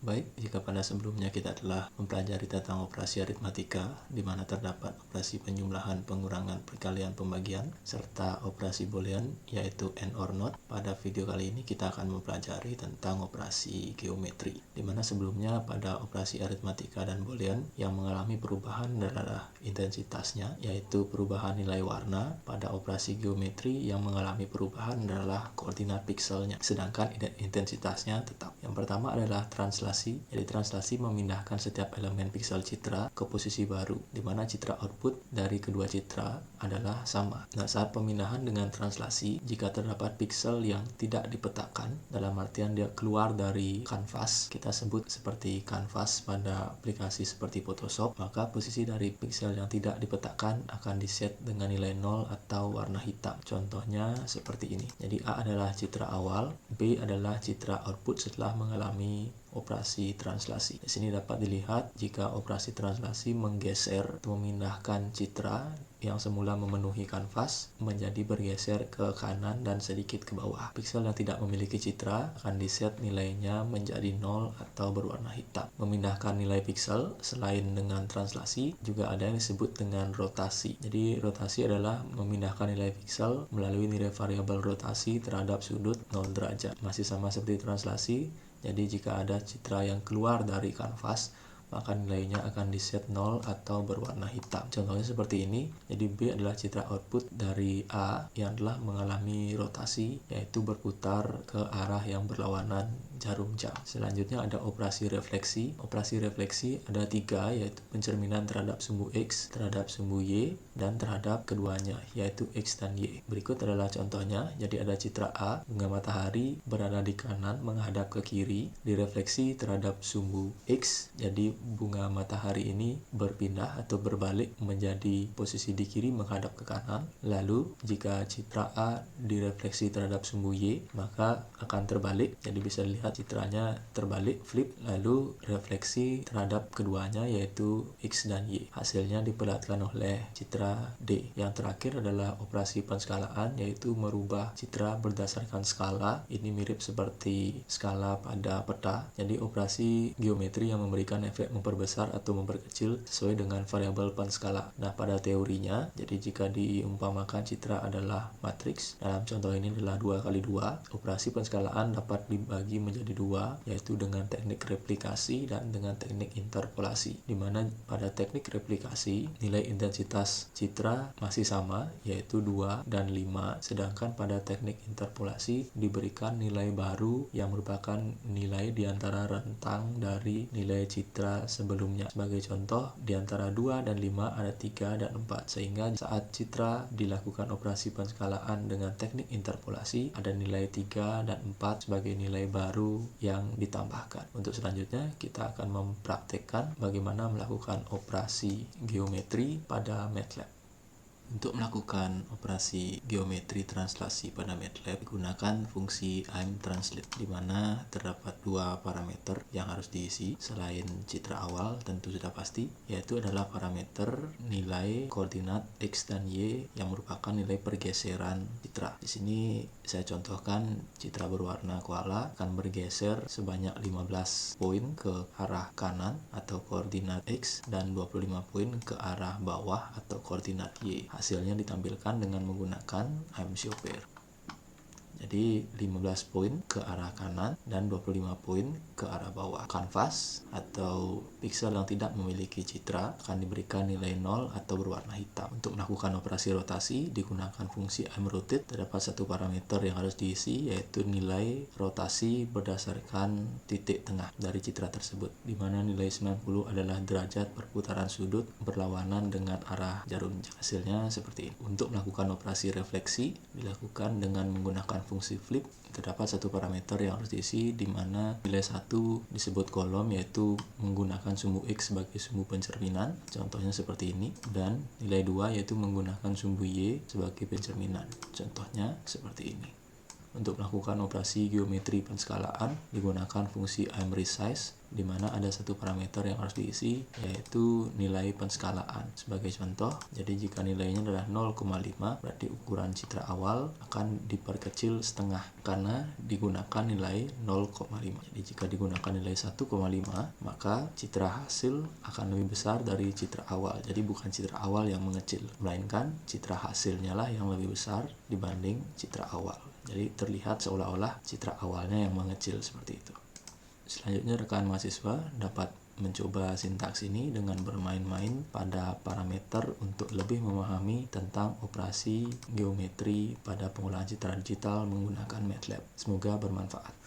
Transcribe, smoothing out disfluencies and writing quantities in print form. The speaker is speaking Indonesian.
Baik, jika pada sebelumnya kita telah mempelajari tentang operasi aritmatika, di mana terdapat operasi penjumlahan, pengurangan, perkalian, pembagian, serta operasi boolean, yaitu AND or NOT, pada video kali ini kita akan mempelajari tentang operasi geometri, di mana sebelumnya pada operasi aritmatika dan boolean yang mengalami perubahan adalah intensitasnya, yaitu perubahan nilai warna. Pada operasi geometri yang mengalami perubahan adalah koordinat pikselnya, sedangkan intensitasnya tetap. Yang pertama adalah translasi. Jadi translasi memindahkan setiap elemen piksel citra ke posisi baru, di mana citra output dari kedua citra adalah sama. Nah, saat pemindahan dengan translasi, jika terdapat piksel yang tidak dipetakan, dalam artian dia keluar dari kanvas, kita sebut seperti kanvas pada aplikasi seperti Photoshop, maka posisi dari piksel yang tidak dipetakan akan diset dengan nilai 0 atau warna hitam. Contohnya seperti ini. Jadi A adalah citra awal, B adalah citra output setelah mengalami operasi translasi. Di sini dapat dilihat jika operasi translasi menggeser atau memindahkan citra yang semula memenuhi kanvas menjadi bergeser ke kanan dan sedikit ke bawah. Piksel yang tidak memiliki citra akan diset nilainya menjadi 0 atau berwarna hitam. Memindahkan nilai piksel selain dengan translasi juga ada yang disebut dengan rotasi. Jadi rotasi adalah memindahkan nilai piksel melalui nilai variabel rotasi terhadap sudut 0 derajat. Masih sama seperti translasi. Jadi jika ada citra yang keluar dari kanvas, maka nilainya akan diset 0 atau berwarna hitam. Contohnya seperti ini. Jadi B adalah citra output dari A yang telah mengalami rotasi, yaitu berputar ke arah yang berlawanan jarum jam. Selanjutnya ada operasi refleksi. Operasi refleksi ada 3, yaitu pencerminan terhadap sumbu X, terhadap sumbu Y, dan terhadap keduanya, yaitu X dan Y. Berikut adalah contohnya. Jadi ada citra A, bunga matahari berada di kanan menghadap ke kiri, direfleksi terhadap sumbu X. Jadi bunga matahari ini berpindah atau berbalik menjadi posisi di kiri menghadap ke kanan. Lalu jika citra A direfleksi terhadap sumbu Y, maka akan terbalik. Jadi bisa dilihat citranya terbalik, flip, lalu refleksi terhadap keduanya yaitu X dan Y. Hasilnya diperlihatkan oleh citra D. Yang terakhir adalah operasi penskalaan, yaitu merubah citra berdasarkan skala. Ini mirip seperti skala pada peta. Jadi operasi geometri yang memberikan efek memperbesar atau memperkecil sesuai dengan variabel penskala. Nah, pada teorinya, jadi jika diumpamakan citra adalah matriks, dalam contoh ini adalah 2x2, operasi penskalaan dapat dibagi menjadi 2, yaitu dengan teknik replikasi dan dengan teknik interpolasi. Di mana pada teknik replikasi, nilai intensitas citra masih sama, yaitu 2 dan 5, sedangkan pada teknik interpolasi diberikan nilai baru yang merupakan nilai di antara rentang dari nilai citra sebelumnya. Sebagai contoh, di antara 2 dan 5 ada 3 dan 4, sehingga saat citra dilakukan operasi penskalaan dengan teknik interpolasi, ada nilai 3 dan 4 sebagai nilai baru yang ditambahkan. Untuk selanjutnya, kita akan mempraktekkan bagaimana melakukan operasi geometri pada MATLAB. Untuk melakukan operasi geometri translasi pada MATLAB, gunakan fungsi imTranslate, di mana terdapat 2 parameter yang harus diisi selain citra awal, tentu sudah pasti, yaitu adalah parameter nilai koordinat X dan Y yang merupakan nilai pergeseran citra. Di sini saya contohkan citra berwarna koala akan bergeser sebanyak 15 poin ke arah kanan atau koordinat X dan 25 poin ke arah bawah atau koordinat Y. Hasilnya ditampilkan dengan menggunakan imShowPair. Jadi 15 poin ke arah kanan dan 25 poin ke arah bawah. Kanvas atau piksel yang tidak memiliki citra akan diberikan nilai 0 atau berwarna hitam. Untuk melakukan operasi rotasi digunakan fungsi imRotate. Terdapat 1 parameter yang harus diisi, yaitu nilai rotasi berdasarkan titik tengah dari citra tersebut, di mana nilai 90 adalah derajat perputaran sudut berlawanan dengan arah jarum jam. Hasilnya seperti ini. Untuk melakukan operasi refleksi dilakukan dengan menggunakan fungsi flip. Terdapat 1 parameter yang harus diisi, di mana nilai 1 disebut kolom, yaitu menggunakan sumbu X sebagai sumbu pencerminan, contohnya seperti ini, dan nilai 2 yaitu menggunakan sumbu Y sebagai pencerminan, contohnya seperti ini. Untuk melakukan operasi geometri penskalaan digunakan fungsi imResize, di mana ada satu parameter yang harus diisi, yaitu nilai penskalaan. Sebagai contoh, jadi jika nilainya adalah 0,5, berarti ukuran citra awal akan diperkecil setengah karena digunakan nilai 0,5. Jadi jika digunakan nilai 1,5, maka citra hasil akan lebih besar dari citra awal. Jadi bukan citra awal yang mengecil, melainkan citra hasilnya lah yang lebih besar dibanding citra awal. Jadi terlihat seolah-olah citra awalnya yang mengecil seperti itu. Selanjutnya rekan mahasiswa dapat mencoba sintaks ini dengan bermain-main pada parameter untuk lebih memahami tentang operasi geometri pada pengolahan citra digital menggunakan MATLAB. Semoga bermanfaat.